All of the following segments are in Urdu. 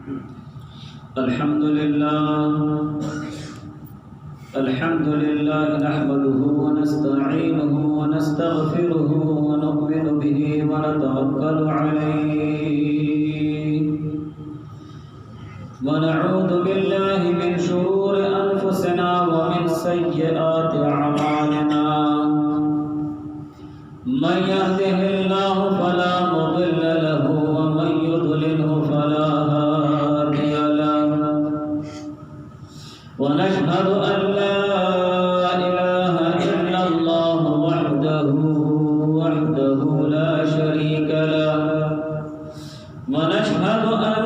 الحمد لله نحمده ونستعينه ونستغفره ونؤمن به ونتوكل عليه ونعوذ بالله من شرور أنفسنا ومن سيئات أعمالنا من يهده الله فلا مضل له ومن يضلله فلا هادي له ونشهد أن لا إله إلا الله وحده لا شريك له ونشهد أن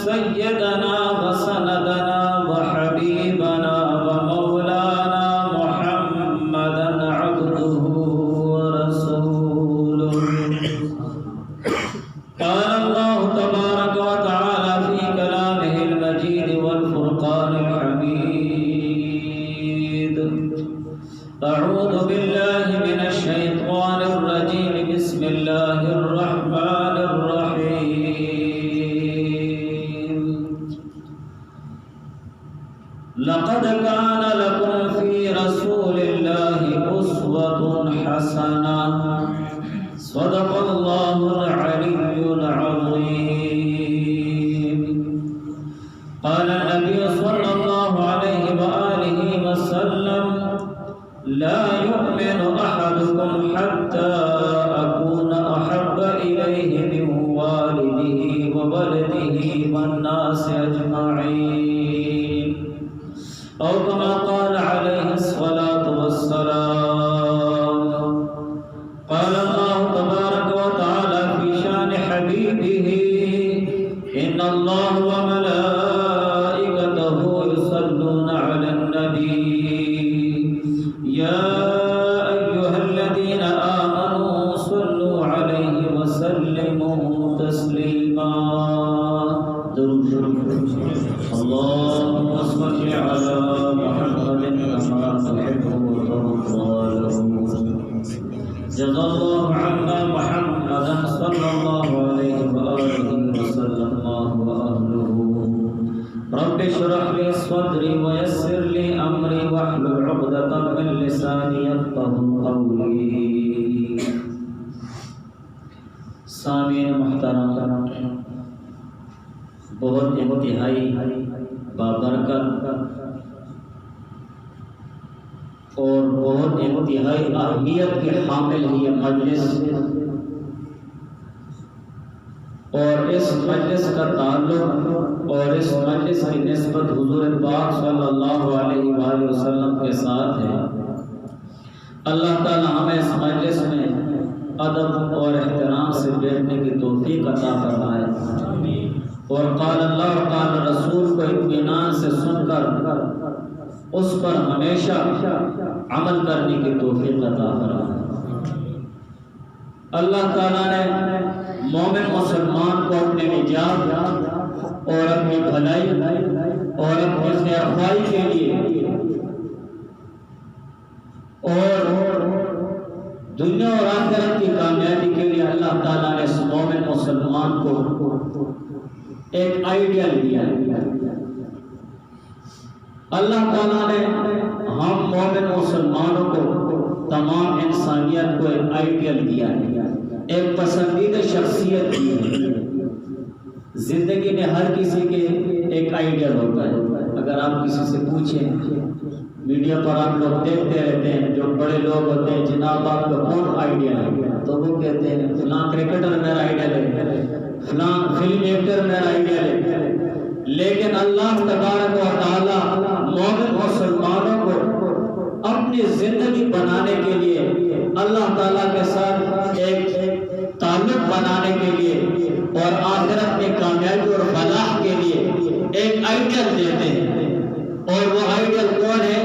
سيدنا وسندنا وحبيبنا ومولانا محمدا عبده ورسوله قال الله تبارك وتعالى في كلامه المجيد والفرقان الحميد أعوذ بالله من الشيطان الرجيم بسم الله الرحمن الرحيم لقد كان لكم في رسول الله أسوة حسنة صدق الله العلي العظيم قال النبي صلى الله عليه وآله وسلم لا يؤمن أحدكم حتى أكون أحب إليه من والده وولده والناس أجمعين أو كما قال عليه الصلاة والسلام قال الله تبارك وتعالى في شان حبيبه إن الله وملائكته يصلون على النبي يا أيها الذين آمنوا صلوا عليه وسلموا تسليما اللهم صل على محمد كما تحب وترضى جزا الله عنا محمدا صلى الله عليه وآله وسلم الله وأهله رب اشرح لي صدري ويسر لي أمري واحلل عقدة من لساني يفقهوا قولي سامعین محترم بہت انتہائی بابرکت اور بہت انتہائی اہمیت کے حامل ہے یہ مجلس اور اس مجلس کا تعلق اور اس مجلس کی نسبت حضور پاک صلی اللہ علیہ وآلہ وسلم کے ساتھ ہے۔ اللہ تعالی ہمیں اس مجلس میں ادب اور احترام سے بیٹھنے کی توفیق عطا فرمائے اور قال اللہ قال رسول کو اطمینان سے سن کر اس پر ہمیشہ عمل کرنے کی توفیق عطا فرمائے۔ اللہ تعالیٰ نے مومن مسلمان کو اپنے نجات اور اپنی بھلائی اور اپنی خیرخواہی کے لیے اور دنیا اور آخرت کی کامیابی کے لیے اللہ تعالیٰ نے اس مومن مسلمان کو ایک آئیڈیل دیا۔ اللہ تعالیٰ نے ہم مومن مسلمانوں کو تمام انسانیت کو ایک آئیڈیل دیا ہے، ایک پسندیدہ شخصیت دی ہے۔ زندگی میں ہر کسی کے ایک آئیڈیل ہوتا ہے۔ اگر آپ کسی سے پوچھیں، میڈیا پر آپ لوگ دیکھتے رہتے ہیں جو بڑے لوگ ہوتے ہیں، جناب آپ کا کون آئیڈیل ہے، تو وہ کہتے ہیں فلاں کرکٹر میرا آئیڈیل ہے، فلاں فلم ایکٹر میرا آئیڈیل ہے۔ لیکن اللہ تبارک و تعالی مومن مسلمانوں کو اپنی زندگی بنانے کے لیے، اللہ تعالیٰ کے ساتھ ایک تعلق بنانے کے لیے اور آخرت میں کامیابی اور فلاح کے لیے ایک آئیڈیل دیتے ہیں، اور وہ آئیڈیل کون ہے؟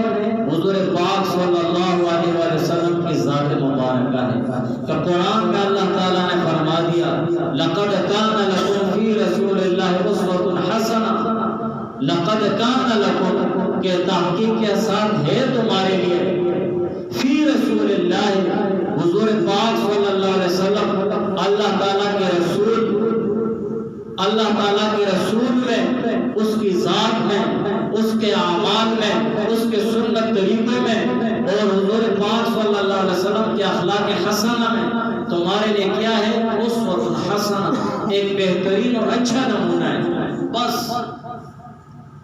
حضور پاک صلی اللہ علیہ وسلم کی ذات مبارکہ ہے۔ تو قرآن میں اللہ تعالیٰ نے فرما دیا لقد كان لكم في رسول الله أسوة حسنة، لقد كان لكم کہ تحقیق کے ساتھ ہے تمہارے لیے فی رسول اللہ حضور پاک صلی اللہ علیہ وسلم اللہ تعالیٰ کے رسول میں اس کی ذات میں، اس کے اعمال میں، اس کے سنت طریقوں میں اور حضور پاک صلی اللہ علیہ وسلم کے اخلاق حسنہ میں تمہارے لیے کیا ہے؟ اسوۃ حسنہ، ایک بہترین اور اچھا نمونہ ہے۔ بس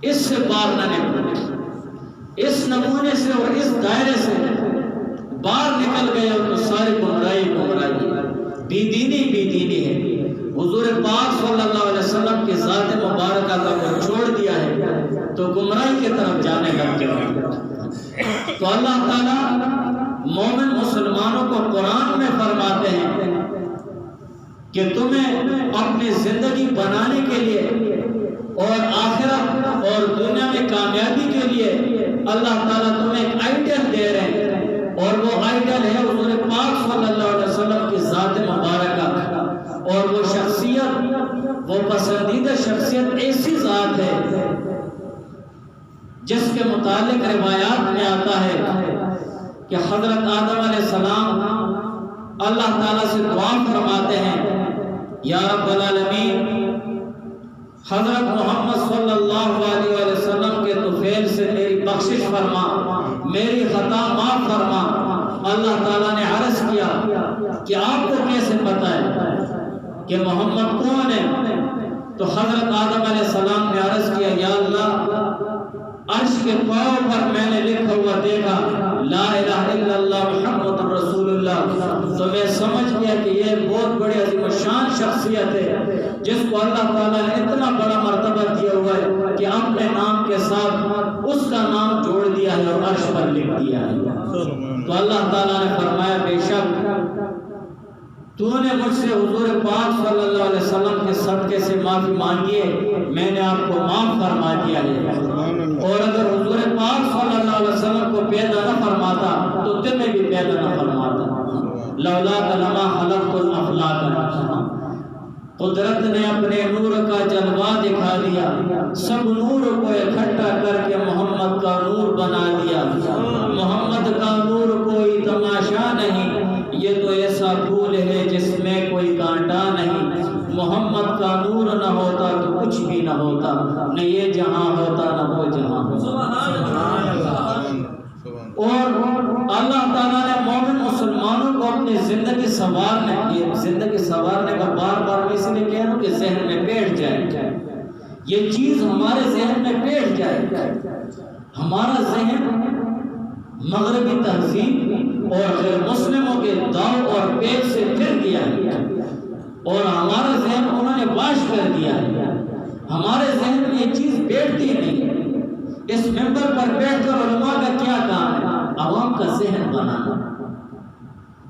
اس سے باہر نہ نکلو، اس نمونے سے اور اس دائرے سے باہر نکل گئے اور تو ساری گمراہی بے دینی ہے۔ حضور پاک صلی اللہ علیہ وسلم کی ذات مبارکہ کو چھوڑ دیا ہے تو گمراہی کی طرف جانے لگ گئے۔ تو اللہ تعالیٰ مومن مسلمانوں کو قرآن میں فرماتے ہیں کہ تمہیں اپنی زندگی بنانے کے لیے اور آخرت اور دنیا میں کامیابی کے لیے اللہ تعالیٰ تمہیں ایک آئیڈل دے رہے ہیں، اور وہ آئیڈل ہے حضور پاک صلی اللہ علیہ وسلم کی ذات مبارکہ، اور وہ شخصیت، وہ پسندیدہ شخصیت ایسی ذات ہے جس کے متعلق روایات میں آتا ہے کہ حضرت آدم علیہ السلام اللہ تعالیٰ سے دعا فرماتے ہیں، یا رب العالمین حضرت محمد صلی اللہ علیہ وسلم کے طفیل سے میری بخشش فرما، میری خطا معاف فرما۔ اللہ تعالیٰ نے عرض کیا کہ آپ کو کیسے پتہ ہے کہ محمد کون ہے؟ تو حضرت آدم علیہ السلام نے عرض کیا، یا اللہ عرش کے پاؤں پر میں نے لکھا ہوا دیکھا لا الہ الا اللہ محمد رسول اللہ، تو میں سمجھ گیا کہ یہ بہت بڑی عظیم شان شخصیت ہے جس کو اللہ تعالیٰ نے اتنا بڑا مرتبہ دیا ہوا ہے کہ اپنے نام کے ساتھ اس کا نام جوڑ دیا ہے اور عرش پر لکھ دیا ہے۔ تو اللہ تعالیٰ نے فرمایا، بے شک تو نے مجھ سے حضور پاک صلی اللہ علیہ وسلم کے صدقے سے معافی مانگی ہے، میں نے آپ کو معاف فرما دیا ہے، اور اگر حضور پاک صلی اللہ علیہ وسلم کو پیدا نہ فرماتا تو تمہیں بھی پیدا نہ فرماتا۔ لولاک لما خلقت الافلاک، قدرت نے اپنے نور کا جلوہ دکھا دیا، سب نور کو اکٹھا کر کے محمد کا نور بنا دیا۔ محمد کا نور کوئی تماشا نہیں، یہ تو ایسا پھول ہے جس میں کوئی کانٹا نہیں۔ محمد کا نور نہ ہوتا تو کچھ بھی نہ ہوتا، نہ یہ جہاں ہوتا نہ وہ جہاں ہوتا۔ اور اللہ تعالیٰ نے مومن مسلمانوں کو اپنی زندگی سنوارنے، یہ زندگی سنوارنے کا بار بار میں اس لیے کہہ رہا ہوں کہ ذہن میں بیٹھ جائے، یہ چیز ہمارے ذہن میں بیٹھ جائے۔ ہمارا ذہن مغربی تہذیب اور غیر مسلموں کے داؤ اور پیچ سے پھر گیا ہے، اور ہمارا ذہن انہوں نے واش کر دیا ہے۔ ہمارے ذہن میں یہ چیز بیٹھتی نہیں۔ اس ممبر پر بیٹھ کر علماء کا کیا کام ہے؟ عوام کا ذہن بنانا۔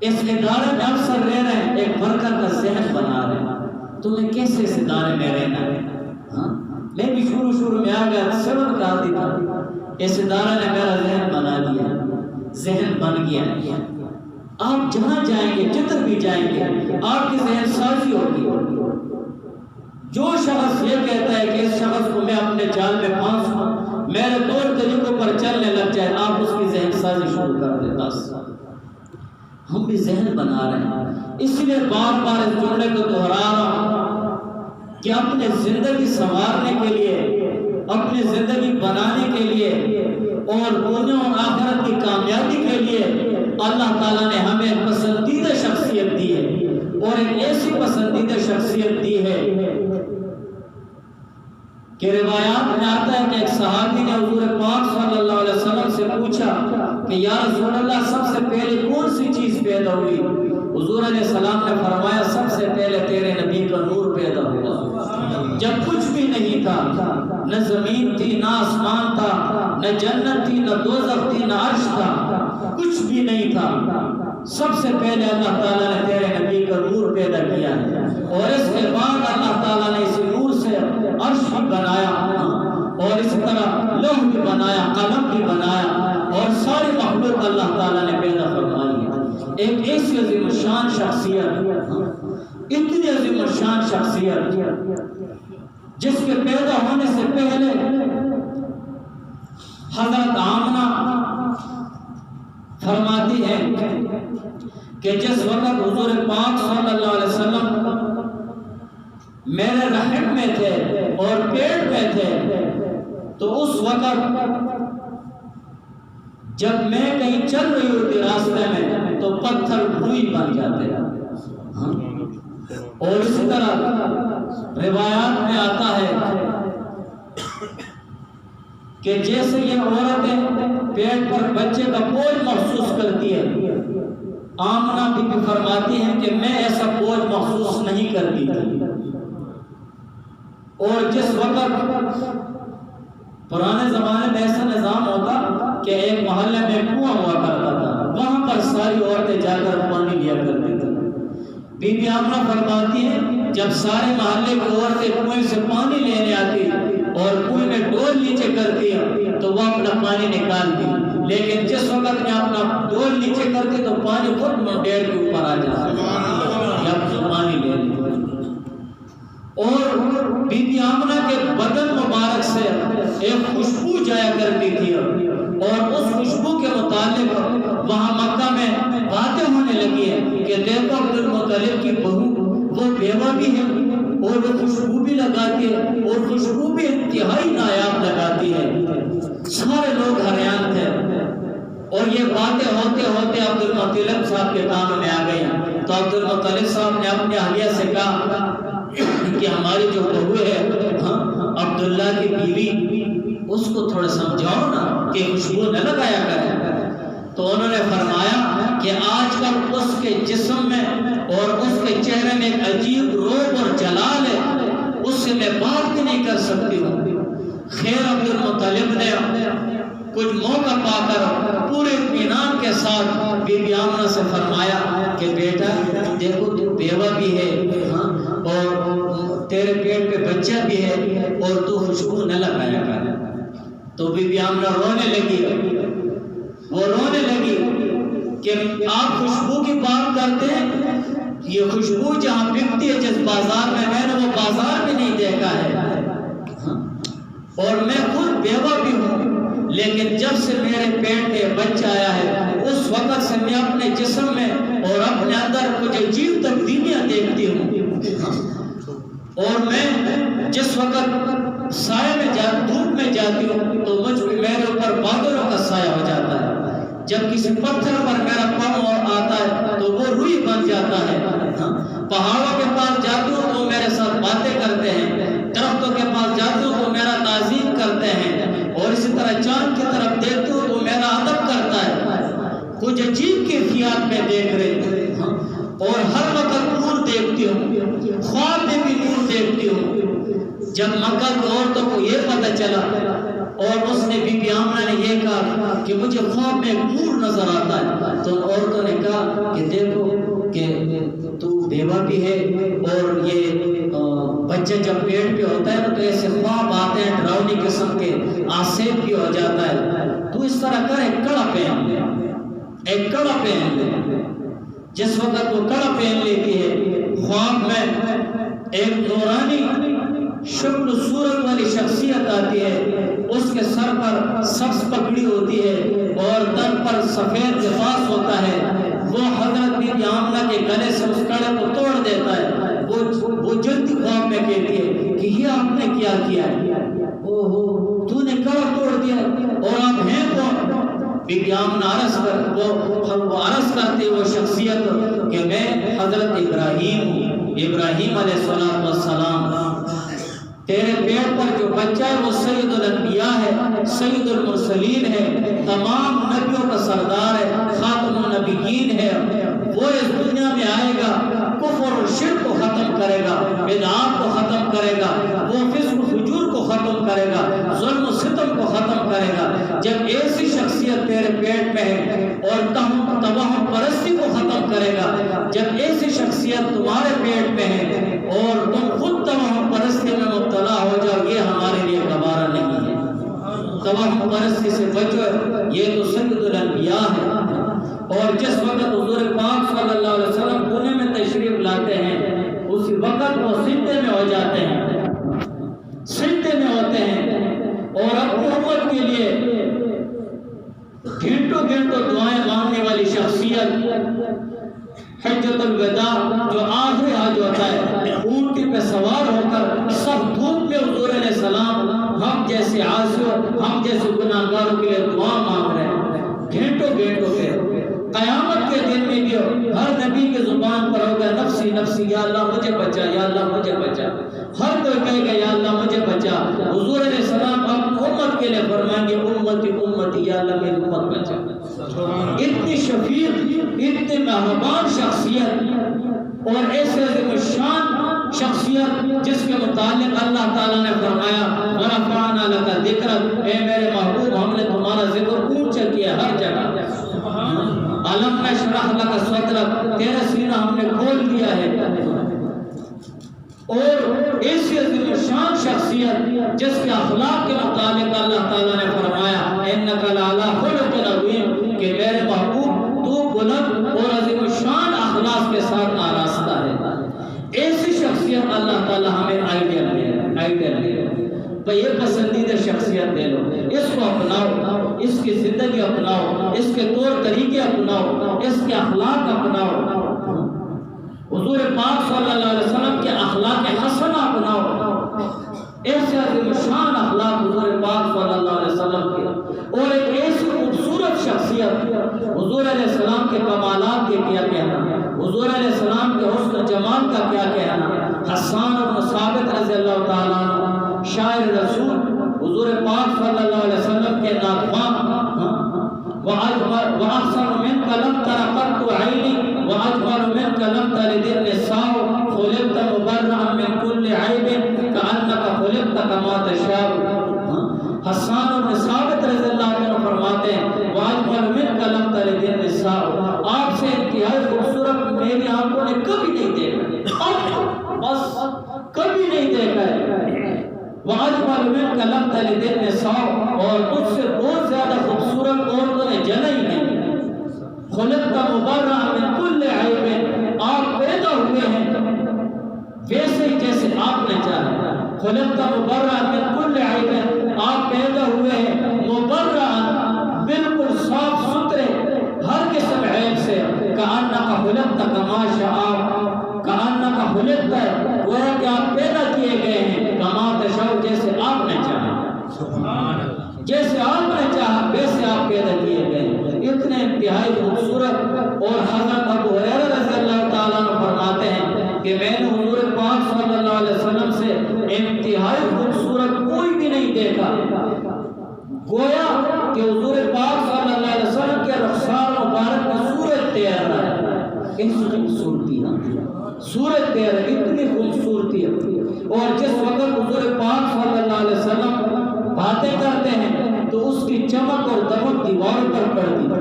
اس ادارے میں افسر رہ رہے ہیں، ایک ورکر کا ذہن بنا رہے ہیں۔ تمہیں کیسے اس ادارے میں رہنا ہے؟ میں بھی شروع میں آ گیا، 7 کا آتی تھا، اس ادارے نے میرا ذہن بنا دیا، ذہن بن گیا۔ آپ جہاں جائیں گے، جدھر بھی جائیں گے، آپ کی ذہن سازی ہوگی۔ جو شخص یہ کہتا ہے کہ اس شخص کو میں اپنے جال میں پھانسوں، میرے طور طریقوں پر چلنے لگ جائے، آپ اس کی ذہن سازی شروع کر دیں۔ بس ہم بھی ذہن بنا رہے ہیں، اس لیے بار بار اس جملے کو دہرا رہا ہوں کہ اپنے زندگی سنوارنے کے لیے، اپنی زندگی بنانے کے لیے اور دنیا اور آخرت کی کامیابی کے لیے اللہ تعالیٰ نے ہمیں ایک پسندیدہ شخصیت دی ہے، اور ایک ایسی پسندیدہ شخصیت دی ہے کہ روایات میں آتا ہے کہ ایک صحابی نے حضور پاک صلی اللہ علیہ وسلم سے پوچھا کہ یا رسول اللہ سب سے پہلے کون سی چیز پیدا ہوئی؟ حضور علیہ السلام نے فرمایا سب سے پہلے تیرے نبی کا نور پیدا ہوا۔ جب کچھ بھی نہیں تھا، نہ زمین تھی، نہ آسمان تھا، نہ جنت تھی، نہ دوزخ تھی، نہ عرش تھا، کچھ بھی نہیں تھا، سب سے پہلے اللہ تعالیٰ نے تیرے نبی کا نور پیدا کیا، اور اس کے بعد اللہ تعالیٰ نے اس نور سے عرش بھی بنایا، اور اس طرح لوح بھی بنایا، قلم بھی بنایا، اور ساری مخلوق اللہ تعالیٰ نے پیدا فرمائی ہے۔ ایک ایسی عظیم شان شخصیت، اتنی عظیم شان شخصیت جس کے پیدا ہونے سے پہلے حضرت آمنہ فرماتی ہے کہ جس وقت حضور پاک صلی اللہ علیہ وسلم میرے رحم میں تھے اور پیٹ میں تھے تو اس وقت جب میں کہیں چل رہی ہوتی راستے میں تو پتھر روئی بن جاتے ہیں. اور اسی طرح روایات میں آتا ہے کہ جیسے یہ عورتیں پیٹ پر بچے کا بوجھ محسوس کرتی ہے، آمنہ بی بی فرماتی ہیں کہ میں ایسا بوجھ محسوس نہیں کرتی تھی. اور جس وقت پرانے زمانے میں ایسا نظام ہوتا کہ ایک محلے میں کنواں ہوا کرتا تھا، وہاں پر ساری عورتیں جا کر پانی لیا کرتی تھیں. بی بی آمنہ فرماتی ہیں جب سارے محلے کی عورتیں کنویں سے پانی لینے آتی اور کنویں میں ڈول نیچے کرتی تو وہ اپنا پانی نکالتی، لیکن جس وقت میں اپنا ڈول نیچے کرتی تو پانی خود منڈیر کے اوپر آ جاتا یا پانی لے لیتی. اور بی بی آمنہ کے بدن مبارک سے ایک خوشبو جایا کرتی تھی اور اس خوشبو کے متعلق وہاں مکہ میں باتیں ہونے لگی ہیں کہ دیکھو عبد المطلب کی بہو وہ بیوہ بھی ہے اور وہ خوشبو بھی لگاتی ہے اور خوشبو بھی انتہائی نایاب لگاتی ہے. سارے لوگ حیران تھے اور یہ باتیں ہوتے ہوتے عبد المطلب صاحب کے کانوں میں آ گئی. تو عبد المطلب صاحب نے اپنے اہلیہ سے کہا کہ ہماری جو بہو ہے عبداللہ کی بیوی، اس کو تھوڑا سمجھاؤ نا کہ خوشبو نہ لگایا کرے. تو انہوں نے فرمایا کہ آج کل اس کے جسم میں اور اس کے چہرے میں ایک عجیب روب اور جلال ہے، اس سے میں بات بھی نہیں کر سکتی ہوں. خیر عبد المطلب نے کچھ موقع پا کر پورے اطمینان کے ساتھ بی بی آمنہ سے فرمایا کہ بیٹا دیکھو تو بیوہ بھی ہے اور تیرے پیٹ پہ بچہ بھی ہے اور تو خوشبو نہ لگایا کر. تو بی بی آمنہ رونے لگی، وہ رونے لگی کہ آپ خوشبو کی بات کرتے ہیں، یہ خوشبو جہاں بکتی ہے جس بازار میں نے وہ بازار بھی نہیں دیکھا ہے اور میں خود بیوہ بھی ہوں، لیکن جب سے میرے پیٹ میں بچہ آیا ہے اس وقت سے میں اپنے جسم میں اور اپنے اندر کچھ عجیب تبدیلیاں دیکھتی ہوں. اور میں جس وقت سائے میں دھوپ میں جاتی ہوں تو میرے اوپر بادلوں کا سایہ ہو جاتا ہے. جب کسی پتھر پر میرا پاؤں آتا ہے تو وہ روئی بن جاتا ہے. پہاڑوں کے پاس جاتی ہوں تو میرے ساتھ باتیں کرتے ہیں، درختوں کے پاس جاتی ہوں تو میرا تعظیم کرتے ہیں، اور اسی طرح چاند کی طرف دیکھتی ہوں تو میرا ادب کرتا ہے. کچھ عجیب کیفیات میں دیکھ رہے اور ہر وقت نور دیکھتی ہوں، خواب میں بھی نور دیکھتی ہوں. جب مکہ کی عورتوں کو یہ پتہ چلا اور اس نے بی بی آمنہ نے یہ کہا کہ مجھے خواب میں ایک نور نظر آتا ہے، تو عورتوں نے کہا کہ دیکھو کہ تو بیوہ بھی ہے اور یہ بچہ جب پیٹ پہ ہوتا ہے تو ایسے خواب آتے ہیں ڈراؤنی قسم کے، آسیب بھی ہو جاتا ہے. تو اس طرح کر ایک کڑا پہن لے، ایک کڑا پہن لے. جس وقت وہ کڑا پہن لیتی ہے خواب میں ایک نورانی شکل و صورت والی شخصیت آتی ہے، اس کے سر پر سبز پگڑی ہوتی ہے اور تن پر سفید لباس ہوتا ہے. وہ حضرت بی بی آمنہ کے گلے سے اس کڑے کو توڑ دیتا ہے. وہ جلدی خواب میں کہتی ہے کہ یہ آپ نے کیا کیا ہے، اوہو تو نے کڑا توڑ دیا اور آپ ہیں کون؟ بی بی آمنہ عرض کرتے وہ شخصیت کہ میں حضرت ابراہیم ہوں، ابراہیم علیہ السلام. تیرے پیٹ پر جو بچہ ہے وہ سید الانبیاء ہے، سید المرسلین ہے، تمام نبیوں کا سردار ہے، خاتم النبیین ہے. وہ اس دنیا میں آئے گا، کفر اور شرک کو ختم کرے گا، بدعات کو ختم کرے گا، وہ فسق و فجور کو ختم کرے گا، ظلم و ستم کو ختم کرے گا. جب ایسی شخصیت تیرے پیٹ میں ہے اور توہم پرستی کو ختم کرے گا، جب ایسی شخصیت تمہارے پیٹ میں ہے اور تم خود توہم پرستی میں مبتلا ہو جاؤ، یہ ہمارے لیے گوارا نہیں ہے. توہم پرستی سے بچو، یہ تو سید الانبیاء ہے. اور جس وقت حضور پاک صلی اللہ علیہ وسلم دنیا میں تشریف لاتے ہیں اسی وقت وہ سجدے میں ہو جاتے ہیں، سجدے میں ہوتے ہیں اور اپنی امت کے لیے گھنٹوں گھنٹوں دعائیں مانگنے والی شخصیت حجۃ الوداع جو آخری حج ہوتا ہے، اونٹی پہ سوار ہو کر سب دھوپ میں حضور علیہ السلام یا اللہ مجھے بچا، یا اللہ مجھے بچا، ہر کوئی کہے گا یا اللہ مجھے بچا۔ حضور علیہ السلام اپنی امت کے لیے فرمائیں گے امتی امتی، یا اللہ میری امت بچا۔ اتنی شفیق، اتنی مہربان شخصیت اور ایسے عظیم الشان شخصیت جس کے متعلق اللہ تعالیٰ نے فرمایا وَرَفَعْنَا لَكَ ذِكْرَكَ، اے میرے محبوب ہم نے تمہارا ذکر اونچا کیا ہر جگہ۔ أَلَمْ نَشْرَحْ لَكَ صَدْرَكَ، تیرا سینہ ہم نے کھول دیا ہے۔ اور ایسی عظیم الشان شخصیت جس کے اخلاق کے متعلق اللہ تعالیٰ نے فرمایا إِنَّكَ لَعَلَىٰ خُلُقٍ عَظِيمٍ، کہ میرے محبوب تو بلند اور عظیم الشان اخلاق کے ساتھ آراستہ ہے۔ ایسی شخصیت اللہ تعالیٰ ہمیں آئیڈیل دے تو یہ پسندیدہ شخصیت دے لو، اس کو اپناؤ، اس کی زندگی اپناؤ، اس کے طور طریقے اپناؤ، اس کے اخلاق اپناؤ، حضور پاک صلی اللہ علیہ وسلم کے اخلاق حسنہ اپناؤ، ایسے عظیم شان اخلاق حضور پاک صلی اللہ علیہ وسلم کے، اور ایک ایسی خوبصورت شخصیت حضور علیہ السلام کے کمالات کے کیا کہنا، حضور علیہ السلام کے حسن و جمال کا کیا کہنا۔ حسان بن ثابت رضی اللہ تعالیٰ عنہ شاعر رسول حضور پاک صلی اللہ علیہ وسلم کے ناطقان، وَأَحْسَنُ مِنْكَ لَمْ تَرَ قَطُّ عَيْنِي وَأَجْمَلُ مِنْكَ لَمْ تَلِدِ النِّسَاءُ خُلِقْتَ مُبَرَّأً مِنْ كُلِّ عَيْبٍ كَأَنَّكَ خُلِقْتَ كَمَا تَشَاءُ۔ حسان بن ثابت رضی اللہ عنہ فرماتے ہیں وَأَجْمَلُ مِنْكَ لَمْ تَلِدِ النِّسَاءُ، آپ سے انتہائی خوبصورت میری آنکھوں نے کبھی نہیں دیکھا، بس کبھی نہیں دیکھا ہے۔ وَأَجْمَلُ مِنْكَ لَمْ تَلِدِ النِّسَاءُ، اور تجھ سے بہت زیادہ خوبصورت عورتوں نے جنا ہی نہیں۔ خُلِقْتَ مُبَرَّأً مِنْ كُلِّ عَيْبٍ، آپ پیدا ہوئے ہیں ویسے ہی جیسے آپ نے چاہا۔ خُلِقْتَ مُبَرَّأً مِنْ كُلِّ عَيْبٍ، آپ پیدا ہوئے ہیں مبرأً، بالکل صاف ستھرے ہر قسم عیب سے۔ كَأَنَّكَ خُلِقْتَ كَمَا شَاءَ، كَأَنَّكَ خُلِقْتَ، گویا کہ آپ پیدا کیے گئے ہیں كَمَا تَشَاءُ، جیسے آپ نے چاہا، جیسے آپ نے چاہا ویسے آپ پیدا کیے گئے ہیں۔ اتنے انتہائی خوبصورت، اور حضرت ابو ہریرہ رضی اللہ تعالیٰ عنہ فرماتے ہیں کہ میں نے حضور پاک صلی اللہ علیہ وسلم سے انتہائی خوبصورت کوئی بھی نہیں دیکھا، گویا کہ حضور پاک صلی اللہ علیہ وسلم کے رخسار مبارک میں سورج تیر رہا ہے۔ اس خوبصورتی سورج تیر ہے، اتنی خوبصورتی ہے۔ اور جس وقت حضور پاک صلی اللہ علیہ وسلم باتیں کرتے ہیں تو اس کی چمک اور دمک دیواروں پر پڑتی ہے۔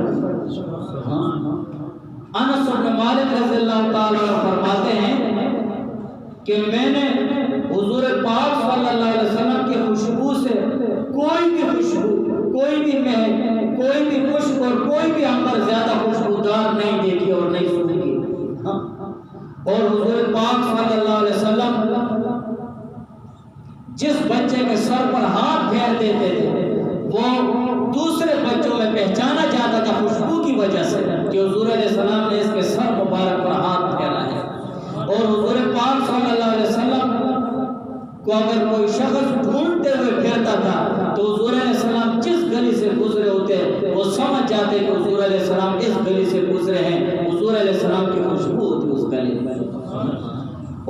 انس بن مالک رضی اللہ تعالیٰ عنہ فرماتے ہیں کہ میں نے حضور پاک صلی اللہ علیہ وسلم کی خوشبو سے کوئی بھی خوشبو، کوئی بھی مہک، کوئی بھی مشک اور کوئی بھی عنبر زیادہ خوشبودار نہیں دیکھی اور نہیں سنی۔ اور حضور پاک صلی اللہ علیہ وسلم جس بچے کے سر پر ہاتھ پھیر دیتے تھے وہ دوسرے بچوں میں پہچانا جاتا تھا خوشبو کی وجہ سے کہ حضور علیہ السلام نے اس کے سر مبارک پر ہاتھ پھیرا ہے۔ اور حضور پاک صلی اللہ علیہ وسلم کو اگر کوئی شخص ڈھونڈتے ہوئے پھرتا تھا تو حضور علیہ السلام جس گلی سے گزرے ہوتے وہ سمجھ جاتے کہ حضور علیہ السلام اس گلی سے گزرے ہیں، حضور علیہ السلام کی خوشبو ہوتی اس گلی میں۔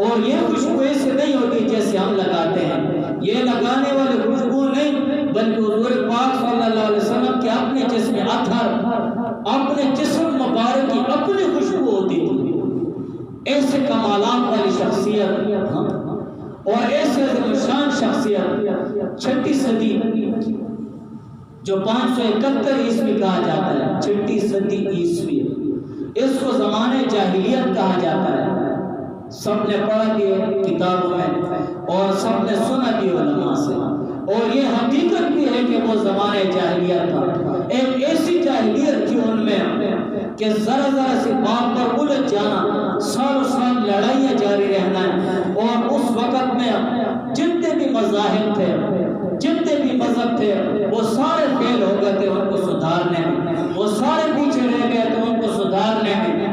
اور یہ خوشبو ایسے نہیں ہوتی جیسے ہم لگاتے ہیں، یہ لگانے والی خوشبو نہیں بلکہ حضور پاک صلی اللہ علیہ وسلم کے اپنے جسم اطہر، اپنے جسم مبارک کی اپنی خوشبو ہوتی تھی۔ ایسے کمالات والی شخصیت اور ایسے عظیم شان شخصیت، چھٹی صدی جو 571 عیسوی کہا جاتا ہے، چھٹی صدی عیسوی، اس کو زمانے جاہلیت کہا جاتا ہے۔ سب نے پڑھا بھی کتابوں میں اور سب نے سنا بھی علماء سے، اور یہ حقیقت بھی ہے کہ وہ زمانے جاہلیت تھا۔ ایک ایسی جاہلیت تھی ان میں کہ ذرا ذرا سی بات پر الجھ جانا، سالوں سال لڑائیاں جاری رہنا ہے، اور اس وقت میں جتنے بھی مذاہب تھے، جتنے بھی مذہب تھے وہ سارے فیل ہو گئے تھے ان کو سدھارنے میں، وہ سارے پیچھے رہ گئے تھے ان کو سدھارنے میں۔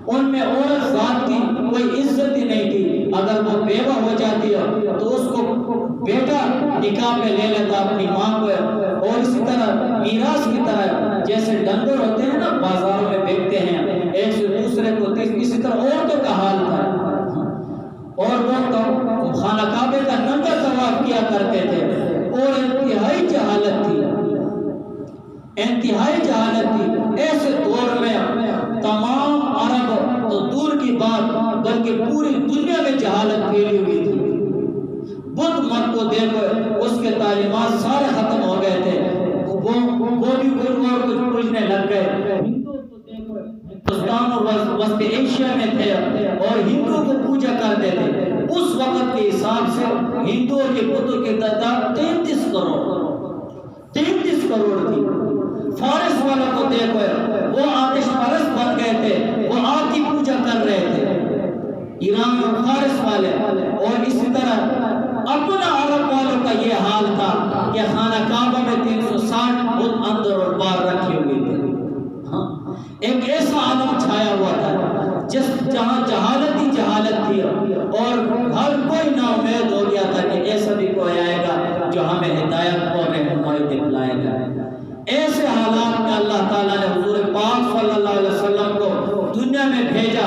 ان میں عورت ذات کی کوئی عزت ہی نہیں تھی، اگر وہ بیوہ ہو جاتی ہے تو اس کو بیٹا نکاح پہ لے لیتا اپنی ماں کو، اور اسی طرح میراث کی طرح جیسے ڈنگر ہوتے ہیں نا بازاروں میں بیچتے ہیں ایک سے دوسرے کو، اسی طرح عورتوں کا حال تھا، اور وہ تو خانہ کعبے کا ننگا طواف کیا کرتے تھے، اور انتہائی جہالت تھی، انتہائی جہالت تھی۔ ایسے دور میں تمام عرب تو دور کی بات بلکہ پوری دنیا میں جہالت پھیلی ہوئی تھی۔ بدھ مت کو دیکھو، اس کے تعلیمات سارے ختم ہو گئے تھے، وہ بھی اور کچھ پوچھنے لگ گئے۔ ہندوستان اور وسط ایشیا میں تھے اور ہندو کو پوجا کرتے تھے۔ اس وقت کے حساب سے ہندوؤں کے بتوں کی تعداد 33 کروڑ تھی۔ فارس والوں کو دیکھو، وہ آتش پرست بن گئے تھے، وہ آگ کی پوجا کر رہے تھے، ایران اور فارس والے۔ اور اسی طرح اپنا عرب والوں کا یہ حال تھا کہ خانہ کعبہ میں 360 بت اندر اور باہر رکھے ہوئے تھے۔ ایک ایسا عالم چھایا ہوا تھا جہاں جہالت ہی جہالت تھی، اور ہر کوئی نا امید ہو گیا تھا کہ ایسا بھی کوئی آئے گا جو ہمیں ہدایت اور رہنمائی دکھلائے گا۔ ایسے حالات میں اللہ تعالیٰ نے حضور پاک صلی اللہ علیہ وسلم کو دنیا میں بھیجا،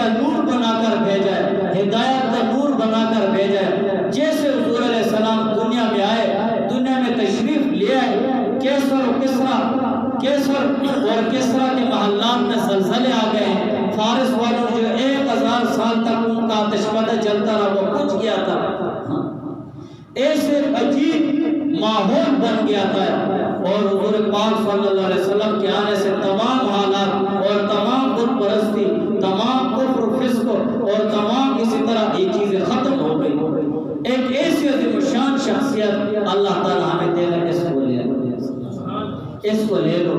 نور بنا کر بھیجا، ہدایت کا نور بنا کر بھیجا۔ جیسے حضور علیہ السلام دنیا میں آئے، دنیا میں تشریف لے آئے، کیسر اور کسرا کے محلات میں زلزلے آ گئے، فارس والوں جو 1000 سال تک ان کا آتش پتہ جلتا رہا وہ بجھ گیا تھا۔ ایسے عجیب ماحول بن گیا تھا، اور حضور پاک صلی اللہ علیہ وسلم کے آنے سے تمام حالات اور تمام بت پرستی، تمام کفر و فسق اور تمام اسی طرح یہ چیزیں ختم ہو گئی۔ ایک ایسی عظیم الشان شخصیت اللہ تعالیٰ ہمیں دے گا، اس کو لے لو،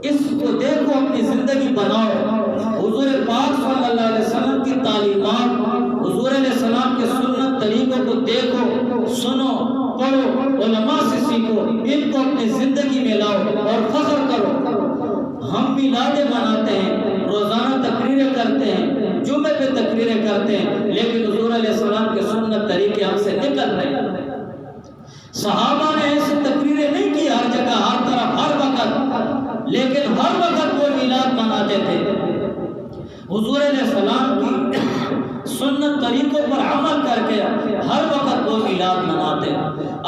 اس کو دیکھو، اپنی زندگی بناؤ۔ حضور پاک صلی اللہ علیہ وسلم کی تعلیمات، حضور علیہ السلام کے سنت طریقوں کو دیکھو، سنو، پڑھو، علماء سے سیکھو، ان کو اپنی زندگی میں لاؤ اور فخر کرو۔ ہم میلادیں مناتے ہیں، روزانہ تقریریں کرتے ہیں، جمعے پہ تقریریں کرتے ہیں، لیکن حضور علیہ السلام کے سنت طریقے ہم سے نکل رہے ہیں۔ صحابہ نے ایسی تقریریں نہیں کی ہر جگہ، ہر طرف، ہر وقت، لیکن ہر وقت وہ میلاد مناتے تھے۔ حضور علیہ السلام کی سنت طریقوں پر عمل کر کے ہر وقت وہ میلاد مناتے۔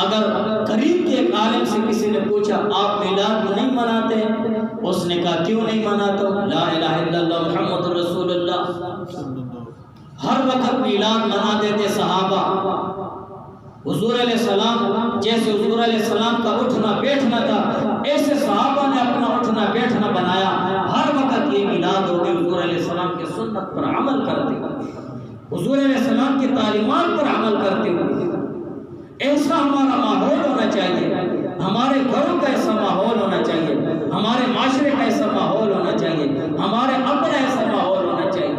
اگر قریب کے ایک عالم سے کسی نے پوچھا آپ میلاد نہیں مناتے؟ اس نے کہا کیوں نہیں مناتا؟ لا الہ الا اللہ محمد رسول اللہ۔ ہر وقت میلاد مناتے تھے صحابہ۔ حضور علیہ السلام جیسے حضور علیہ السلام کا اٹھنا بیٹھنا تھا، ایسے صحابہ نے اپنا اٹھنا بیٹھنا بنایا۔ ہر وقت یہ میلاد ہوگی، حضور علیہ السلام کی سنت پر عمل کرتے ہوئے، حضور علیہ السلام کی تعلیمات پر عمل کرتے ہوئے۔ ایسا ہمارا ماحول ہونا چاہیے، ہمارے گھروں کا ایسا ماحول ہونا چاہیے، ہمارے معاشرے کا ایسا ماحول ہونا چاہیے، ہمارے اپنا ایسا ماحول ہونا چاہیے۔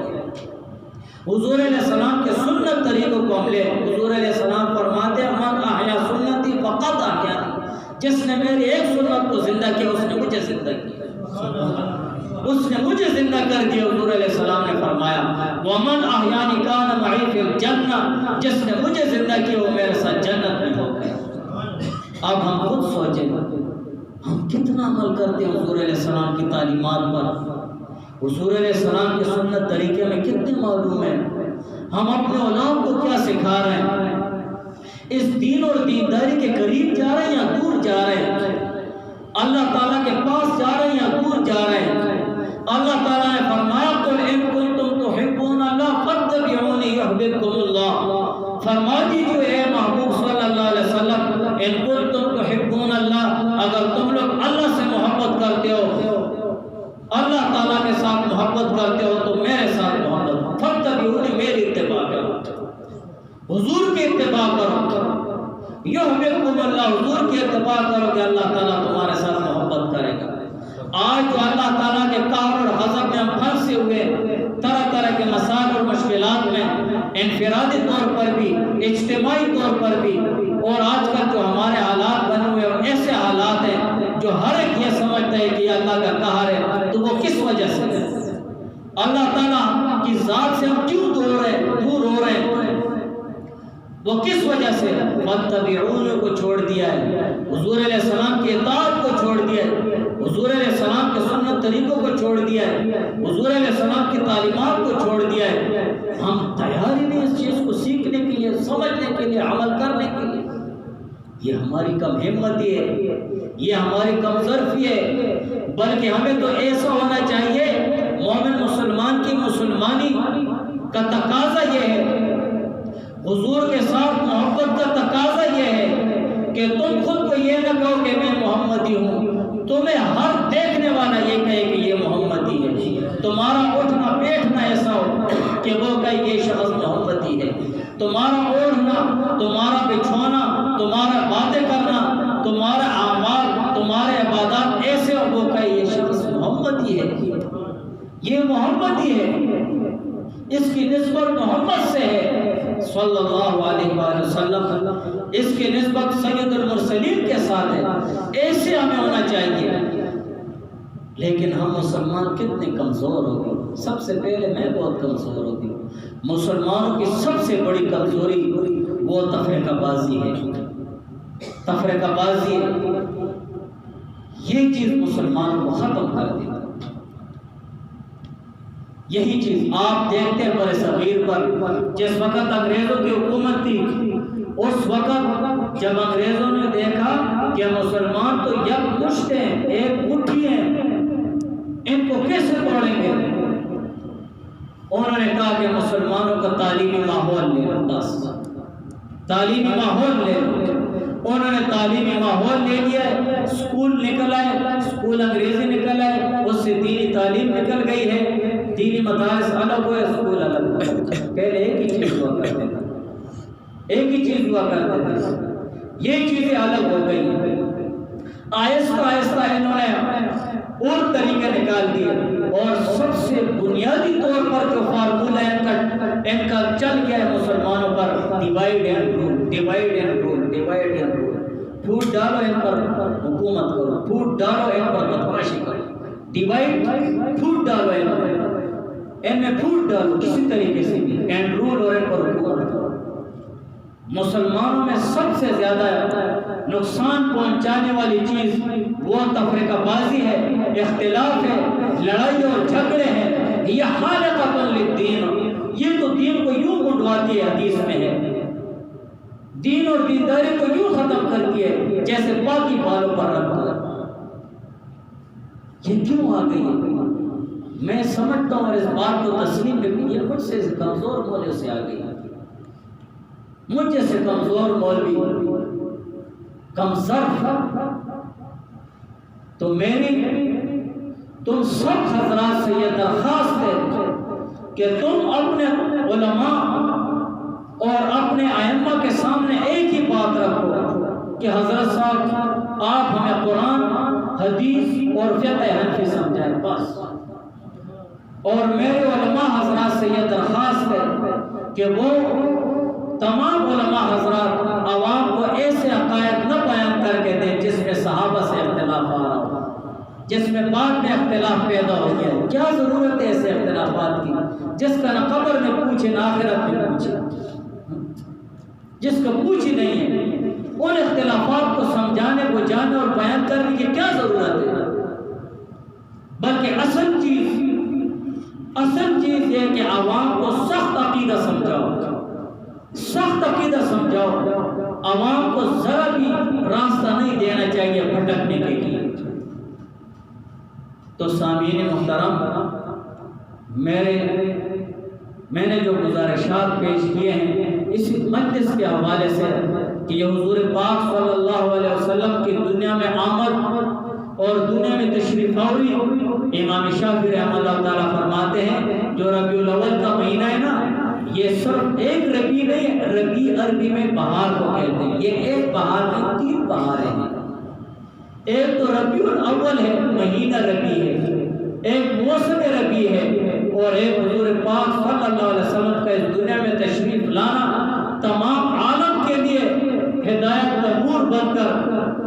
حضور علیہ السلام کے سنت طریقوں کو ہم لے۔ حضور علیہ السلام فرماتے ہیں من احیا سنتی فقط احیانی، جس نے میری ایک سنت کو زندہ کیا اس نے مجھے زندہ کیا، اس نے مجھے زندہ کر دیا۔ حضور علیہ السلام نے فرمایا ومن احیانی کان معی فی الجنہ، جس نے مجھے زندہ کیا وہ میرے ساتھ جنت میں ہو گیا۔ اب ہم خود سوچیں ہم کتنا عمل کرتے ہیں حضور علیہ السلام کی تعلیمات پر، حضور علیہ السلام کے سنت طریقے میں کتنے معلوم ہیں، ہم اپنے اولاد کو کیا سکھا رہے ہیں، اس دین اور دینداری کے قریب جا رہے ہیں یا دور جا رہے ہیں، اللہ تعالیٰ کے پاس جا رہے ہیں یا دور جا رہے ہیں۔ اللہ تعالیٰ نے فرمایا قل ان کنتم تحبون اللہ فاتبعونی یحببکم اللہ، فرما دیجیے اے محبوب صلی اللہ علیہ وسلم ان کنتم تحبون اللہ، اگر تم لوگ اللہ سے محبت کرتے ہو، اللہ تعالیٰ کے ساتھ محبت کرتے ہو تو میرے ساتھ محبت، فاتبعونی میری اتباع کرو، حضور کی اتباع کرو، یحببکم اللہ، حضور کی اتباع کرو کہ اللہ تعالیٰ تمہارے ساتھ محبت کرے گا۔ آج جو اللہ تعالیٰ کے قہر اور غضب میں ہم پھنسے ہوئے، طرح طرح کے مسائل اور مشکلات میں، انفرادی طور پر بھی، اجتماعی طور پر بھی، اور آج کل جو ہمارے حالات بنے ہوئے اور ایسے حالات ہیں جو ہر ایک یہ سمجھتا ہے کہ اللہ کا قہر ہے، تو وہ کس وجہ سے ہے؟ اللہ تعالیٰ کی ذات سے ہم کیوں دور ہو رہے ہیں؟ وہ کس وجہ سے؟ فاتبعون کو چھوڑ دیا ہے، حضور علیہ السلام کی اطاعت کو چھوڑ دیا ہے، حضور علیہ السلام کے سنت طریقوں کو چھوڑ دیا ہے، حضور علیہ السلام کی تعلیمات کو چھوڑ دیا ہے۔ ہم تیار ہی نہیں اس چیز کو سیکھنے کے لیے، سمجھنے کے لیے، عمل کرنے کے لیے۔ یہ ہماری کم ہمتی ہے، یہ ہماری کم ظرفی ہے، بلکہ ہمیں تو ایسا ہونا چاہیے۔ مومن مسلمان کی مسلمانی کا تقاضا یہ ہے، حضور کے ساتھ محبت کا تقاضا یہ ہے کہ تم خود کو یہ نہ کہو کہ میں محمدی ہوں، تمہیں ہر دیکھنے والا یہ کہے کہ یہ محمدی ہے۔ تمہارا اٹھنا بیٹھنا ایسا ہو کہ وہ کہے یہ شخص محمدی ہے۔ تمہارا اوڑھنا، تمہارا بچھونا، تمہارا باتیں کرنا، تمہارا اعمال، تمہارے عبادات ایسے ہو وہ کہے یہ شخص محمدی ہے، یہ محمدی ہے، اس کی نسبت محمد سے ہے صلی اللہ علیہ وآلہ وسلم، اس کی نسبت سید المرسلین کے ساتھ ہے۔ ایسے ہمیں ہونا چاہیے۔ لیکن ہم مسلمان کتنے کمزور ہو گئے۔ سب سے پہلے میں بہت کمزور ہو گئی۔ مسلمانوں کی سب سے بڑی کمزوری وہ تفرقہ بازی ہے، تفرقہ بازی ہے۔ یہ چیز مسلمانوں کو ختم کر دی۔ یہی چیز آپ دیکھتے ہیں برِ صغیر پر، جس وقت انگریزوں کی حکومت تھی، اس وقت جب انگریزوں نے دیکھا کہ مسلمان تو یک مشت ہیں، ایک مٹھی ہیں، ان کو کیسے توڑیں گے، انہوں نے کہا کہ مسلمانوں کا تعلیمی ماحول لے لو، بس تعلیمی ماحول لے لو۔ انہوں نے تعلیمی ماحول لے لیا، اسکول نکل آئے، اسکول انگریزی نکل آئے، اس سے دینی تعلیم نکل گئی ہے، دینی مدارس الگ ہوئے، اسکول الگ ہوئے۔ پہلے ایک ہی چیز ہوا کرتے تھے، ایک ہی چیز ہوا کرتے تھے، یہ چیزیں الگ ہو گئی۔ آہستہ آہستہ انہوں نے اور طریقے نکال دیے، اور سب سے بنیادی طور پر جو فارمولہ ان کا چل گیا ہے مسلمانوں پر، divide and rule, divide and rule, divide and rule. پھوٹ ڈالو ان پر حکومت کرو، پھوٹ ڈالو ان پر بدماشی کرو، ڈیوائڈ، پھوٹ ڈالو ان پر، ان میں پھوٹ ڈالو کسی طریقے سے بھی، اینڈ رول اور ان پر حکومت کرو۔ مسلمانوں میں سب سے زیادہ نقصان پہنچانے والی چیز وہ تفرقہ بازی ہے، اختلاف ہے، لڑائی اور جھگڑے ہیں۔ یہ خالقۃ للدین، یہ تو دین کو یوں منڈواتی ہے، حدیث میں ہے، دین اور دینداری کو یوں ختم کرتی ہے جیسے باقی بالوں پر رکھ دو۔ یہ کیوں آ گئی؟ میں سمجھتا ہوں اور اس بات کو تسلیم بھی، یہ مجھ سے کمزور مولوی سے آ گئی، مجھ سے کمزور مولوی، کم ظرف۔ تو میری تم سب حضرات سے یہ درخواست ہے کہ تم اپنے علماء اور اپنے ائمہ کے سامنے ایک ہی بات رکھو کہ حضرت صاحب آپ ہمیں قرآن، حدیث اور فقہ حنفی سمجھائیں، بس۔ اور میرے علماء حضرات سے یہ درخواست ہے کہ وہ تمام علماء حضرات عوام کو ایسے عقائد نہ بیان کر کے دیں جس میں صحابہ سے اختلاف آ رہا ہو، جس میں بعد میں اختلاف پیدا ہو گیا۔ کیا ضرورت ہے ایسے اختلافات کی، جس کا نہ قبر میں پوچھے نہ آخرت میں پوچھے، جس کا پوچھ ہی نہیں ہے، ان اختلافات کو سمجھانے، بجھانے اور بیان کرنے کی کیا ضرورت ہے؟ بلکہ اصل چیز یہ کہ عوام کو سخت عقیدہ سمجھاؤ، سخت عقیدہ سمجھاؤ، عوام کو ذرا بھی راستہ نہیں دینا چاہیے بھٹکنے کے لیے۔ تو سامعین محترم، میں نے جو گزارشات پیش کیے ہیں اسی مجلس کے حوالے سے کہ یہ حضور پاک صلی اللہ علیہ وسلم کی دنیا میں آمد اور دنیا میں تشریف آوری، امام شافعی رحمہ اللہ تعالیٰ فرماتے ہیں جو ربیع الاول کا مہینہ ہے نا، یہ صرف ایک ربیع نہیں، ربیع عربی میں بہار کو کہتے ہیں۔ یہ ایک بہار نہیں، 3 بہاریں ہیں۔ ایک تو ربیع الاول ہے، مہینہ ربیع ہے، ایک موسم ربیع ہے، اور ایک حضور پاک صلی اللہ علیہ وسلم کا اس دنیا میں تشریف لانا تمام عالم کے لیے ہدایت کا نور بن کر،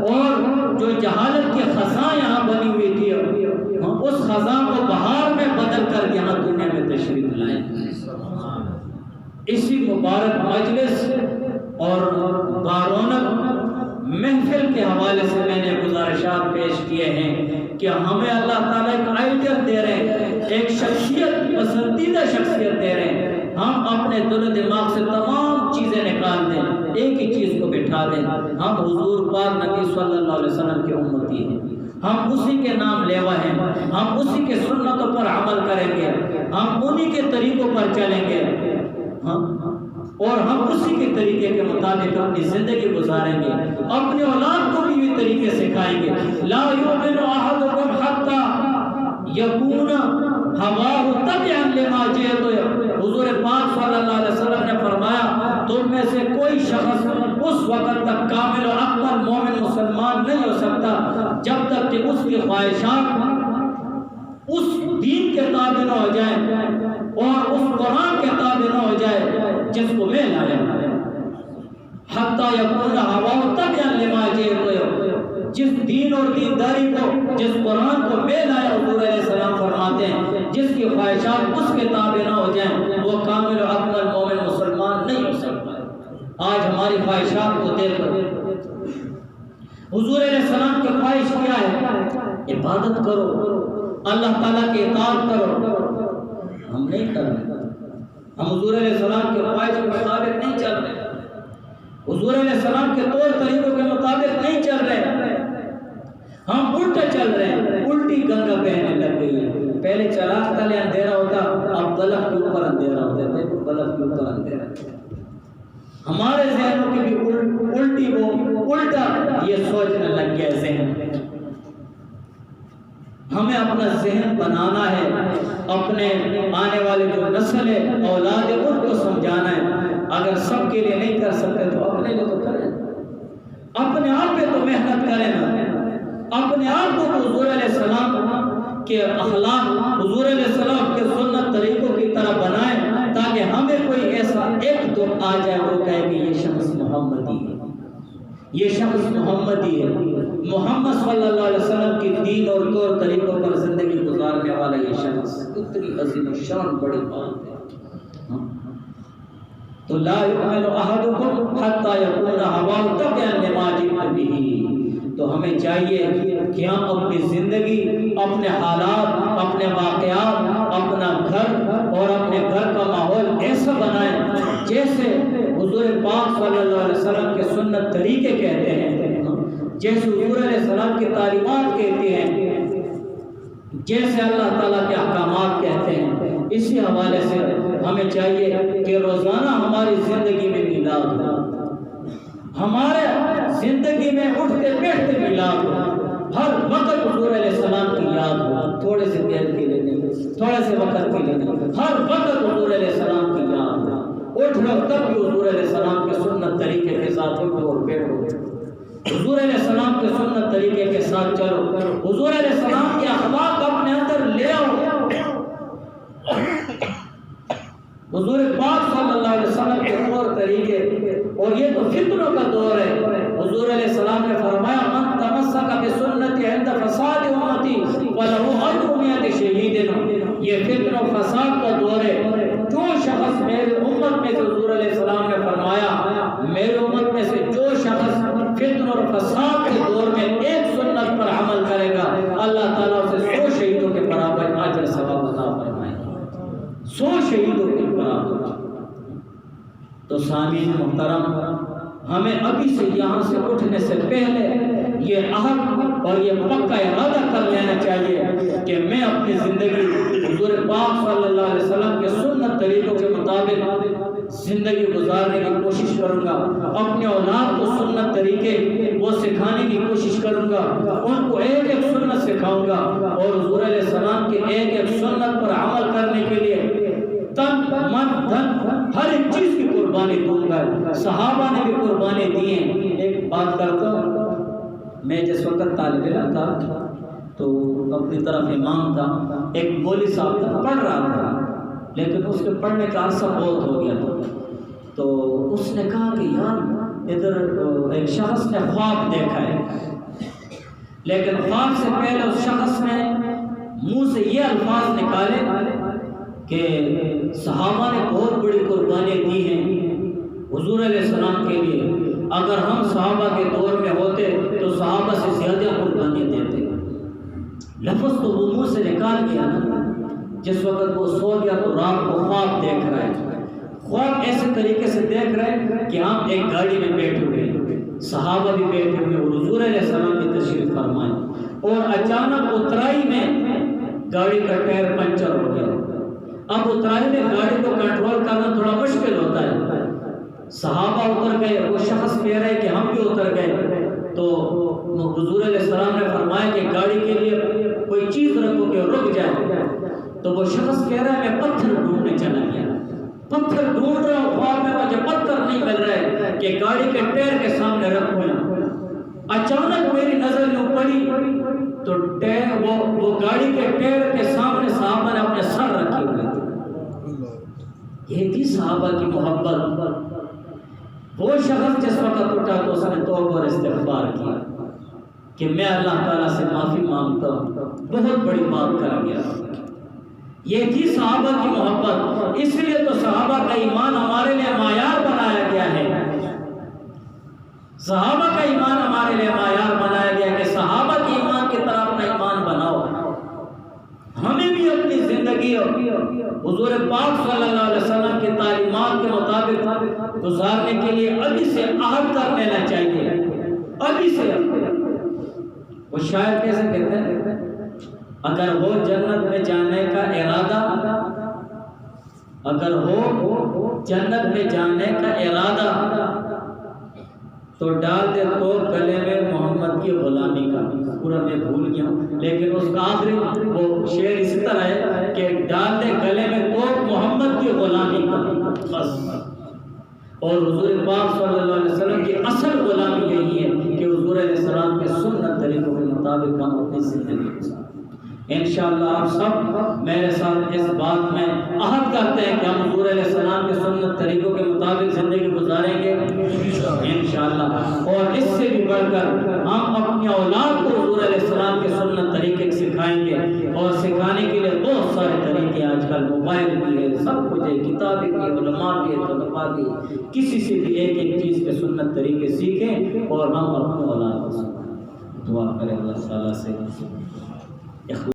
اور جو جہالت کی خزاں یہاں بنی ہوئی تھی اس خزاں کو بہار میں بدل کر یہاں دنیا میں تشریف لائے۔ اسی مبارک مجلس اور بارونق محفل کے حوالے سے میں نے گزارشات پیش کیے ہیں کہ ہمیں اللہ تعالیٰ ایک آئیڈیل دے رہے ہیں، ایک شخصیت، پسندیدہ شخصیت دے رہے ہیں۔ ہم اپنے دل و دماغ سے تمام چیزیں نکال دیں، ایک ہی چیز کو بٹھا دیں، ہم حضور پاک نبی صلی اللہ علیہ وسلم کے امتی ہیں، ہم اسی کے نام لیوا ہیں، ہم اسی کے سنتوں پر عمل کریں گے، ہم انہی کے طریقوں پر چلیں گے، اور ہم اسی کے طریقے کے مطابق اپنی زندگی گزاریں گے، اپنے اولاد کو بھی یہ طریقے سکھائیں گے۔ لا یؤمن احدکم حتی یکون ہواہ تبعا لما جئت، حضور پاک صلی اللہ علیہ وسلم نے فرمایا تم میں سے کوئی شخص اس وقت تک کامل اور اکمل مومن مسلمان نہیں ہو سکتا جب تک کہ اس کی خواہشات اس دین کے تابع نہ ہو جائیں اور اس قرآن کے تابع نہ ہو جائے جس کو میں لایا، حتی یکون ہواہ تبعا لما جئت، جس دین اور دینداری کو، جس قرآن کو میں لایا، حضور علیہ السلام فرماتے ہیں جس کی خواہشات اس کے تابع نہ ہو جائیں وہ کامل و اکمل مومن مسلمان نہیں ہو سکتا۔ آج ہماری خواہشات کو دیکھ کر حضور علیہ السلام کی خواہش کیا ہے؟ عبادت کرو، اللہ تعالیٰ کی اطاعت کرو، ہم نہیں کر رہے، ہم حضور علیہ السلام کی خواہش کے مطابق نہیں چل رہے، حضور علیہ السلام کے طور طریقوں کے مطابق نہیں چل رہے، ہم الٹا چل رہے ہیں، الٹی گنگا بہنے لگ گئی ہے۔ پہلے چراغ تلے اندھیرا ہوتا، اب بلب کے اوپر اندھیرا ہوتا ہے، بلب کے اوپر اندھیرا۔ ہمارے ذہنوں کی بھی الٹی وہ الٹا یہ سوچنے لگ گیا ذہن۔ ہمیں اپنا ذہن بنانا ہے، اپنے آنے والے جو نسل ہے، اولاد ہے، ان کو سمجھانا ہے۔ اگر سب کے لیے نہیں کر سکتے تو اپنے لیے تو کریں، اپنے آپ پہ تو محنت کریں نا، اپنے آپ کو حضور علیہ السلام کے اخلاق، حضور علیہ السلام کے سنت طریقوں کی طرح بنائیں تاکہ ہمیں کوئی ایسا ایک تو آ جائے وہ کہے کہ یہ شخص محمدی ہے، یہ شخص محمدی ہے، محمد صلی اللہ علیہ وسلم کی دین اور طور طریقوں پر زندگی گزارنے والا یہ شخص، اتنی عظیم الشان بڑی بات ہے۔ تو لا یؤمن احدکم حتی یکون ہواہ تبعا لما جئت بہ، تو ہمیں چاہیے کہ ہم اپنی زندگی، اپنے حالات، اپنے واقعات، اپنا گھر اور اپنے گھر کا ماحول ایسا بنائیں جیسے حضور پاک صلی اللہ علیہ وسلم کے سنت طریقے کہتے ہیں، جیسے حضور علیہ السلام کی تعلیمات کہتے ہیں، جیسے اللہ تعالیٰ کے احکامات کہتے ہیں۔ اسی حوالے سے ہمیں چاہیے کہ روزانہ ہماری زندگی میں میلاد ہو، ہمارے زندگی میں اٹھتے بیٹھتے میلاد ہو، ہر وقت حضور علیہ السلام کی یاد ہو، تھوڑے سے دیر کے لیے نہیں، تھوڑے سے وقت کے لیے نہیں، ہر وقت حضور علیہ السلام کی یاد ہو۔ اٹھ رہو تب بھی حضور علیہ السلام کے سنت طریقے کے ساتھ اٹھو اور بیٹھو، حضور علیہ السلام کے سنت طریقے کے ساتھ چلو، حضور علیہ السلام کے اخلاق اپنے اندر لے آؤ۔ حضور پاک صلی اللہ علیہ وسلم کے طور طریقے، اور یہ تو فتنوں کا دور ہے۔ حضور علیہ السلام نے فرمایا من تمسک بسنتی عند فساد امتی فلہ اجر مئۃ شہید، یہ فتن و فساد کا دور ہے، جو شخص میرے امت میں سے، حضور علیہ السلام نے فرمایا میرے امت میں سے جو شخص فتن اور فساد کے دور میں ایک سنت پر عمل کرے گا، اللہ تعالیٰ اسے 100 شہیدوں کے برابر اجر ثواب عطا فرمائے گا، 100 شہیدوں کے برابر۔ تو سامعین محترم، ہمیں ابھی سے یہاں سے اٹھنے سے پہلے یہ عہد اور یہ پکا ارادہ کر لینا چاہیے کہ میں اپنی زندگی حضور پاک صلی اللہ علیہ وسلم کے سنت طریقوں کے مطابق زندگی گزارنے کی کوشش کروں گا، اپنے اولاد کو سنت طریقے وہ سکھانے کی کوشش کروں گا، ان کو ایک ایک سنت سکھاؤں گا، اور حضور علیہ السلام کے ایک ایک سنت پر عمل کرنے کے لیے تن من دھن ہر ایک چیز کی قربانی دوں گا۔ صحابہ نے بھی قربانی دی ہیں۔ ایک بات کرتا ہوں، میں جس وقت طالب علم تھا تو اپنی طرف امام تھا، ایک مولوی صاحب تھا، پڑھ رہا تھا، لیکن اس کے پڑھنے کا عرصہ بہت ہو گیا تھا، تو اس نے کہا کہ یار ادھر ایک شخص نے خواب دیکھا ہے، لیکن خواب سے پہلے اس شخص نے منہ سے یہ الفاظ نکالے کہ صحابہ نے بہت بڑی قربانی دی ہیں، حضور علیہ السلام کے لیے اگر ہم صحابہ کے دور میں ہوتے تو صحابہ سے زیادہ قربانیاں دیتے. لفظ تو وہ منہ سے نکال گیا نا. جس وقت وہ سو گیا تو رات کو خواب دیکھ رہا ہے. خواب ایسے طریقے سے دیکھ رہے ہیں کہ ہم ایک گاڑی میں بیٹھے ہوئے, صحابہ بھی بیٹھے ہوئے اور حضور علیہ السلام کی تشریف فرمائے, اور اچانک اترائی میں گاڑی کا ٹائر پنچر ہو گیا. اب اترائی میں گاڑی کو کنٹرول کرنا تھوڑا مشکل ہوتا ہے. صحابہ اتر گئے, وہ شخص کہہ رہے کہ ہم بھی اتر گئے. تو حضور علیہ السلام نے فرمایا کہ گاڑی کے لیے کوئی چیز رکھو کہ رک جائے. تو وہ شخص کہہ رہا ہے میں پتھر ڈھونڈنے چلا گیا, پتھر ڈھونڈ رہا ہوں, خواب میں مجھے پتھر نہیں مل رہا ہے کہ گاڑی کے ٹائر کے سامنے رکھوں. اچانک میری نظر یوں پڑی تو وہ گاڑی کے ٹائر کے سامنے صحابہ نے اپنے سر رکھے ہوئے تھے. یہ تھی صحابہ کی محبت. وہ شخص جس وقت اٹھا تو اس نے توبہ اور استغفار کیا کہ میں اللہ تعالیٰ سے معافی مانگتا ہوں, بہت بڑی بات کر گیا. یہ تھی صحابہ کی محبت. اس لیے تو صحابہ کا ایمان ہمارے لیے معیار بنایا گیا ہے. صحابہ کا ایمان ہمارے لیے معیار بنایا گیا کہ صحابہ کے ایمان کی طرح اپنا ایمان بناؤ. ہمیں بھی اپنی زندگی حضور پاک صلی اللہ علیہ وسلم کی تعلیمات کے مطابق گزارنے کے لیے ابھی سے عہد کر لینا چاہیے. ابھی سے. وہ شاعر کیسے کہتے ہیں, اگر ہو جنت میں جانے کا ارادہ, اگر ہو جنت میں جانے کا ارادہ تو ڈال دے تو گلے میں محمد کی غلامی کا. پورا میں بھول گیا ہوں لیکن اس کا آخری وہ شعر اسی طرح ہے کہ ڈال دے گلے میں تو محمد کی غلامی کا بس. اور حضور پاک صلی اللہ علیہ وسلم کی اصل غلامی یہی ہے کہ حضور علیہ السلام کے سنت طریقوں کے مطابق ہم اپنی زندگی گزاریں. انشاءاللہ آپ سب میرے ساتھ اس بات میں عہد کرتے ہیں کہ ہم حضور علیہ السلام کے سنت طریقوں کے مطابق زندگی گزاریں گے انشاءاللہ. اور اس سے بھی بڑھ کر ہم اپنی اولاد کو حضور علیہ السلام کے سنت طریقے سکھائیں گے. اور سکھانے کے لیے بہت سارے طریقے آج کل موبائل بھی ہے, سب کچھ ہے, کتابیں بھی, علماء بھی, طلباء بھی. کسی سے بھی ایک ایک چیز کے سنت طریقے سیکھیں اور ہم اپنی اولاد کو سکھائیں. دعا کریں اللہ تعالیٰ سے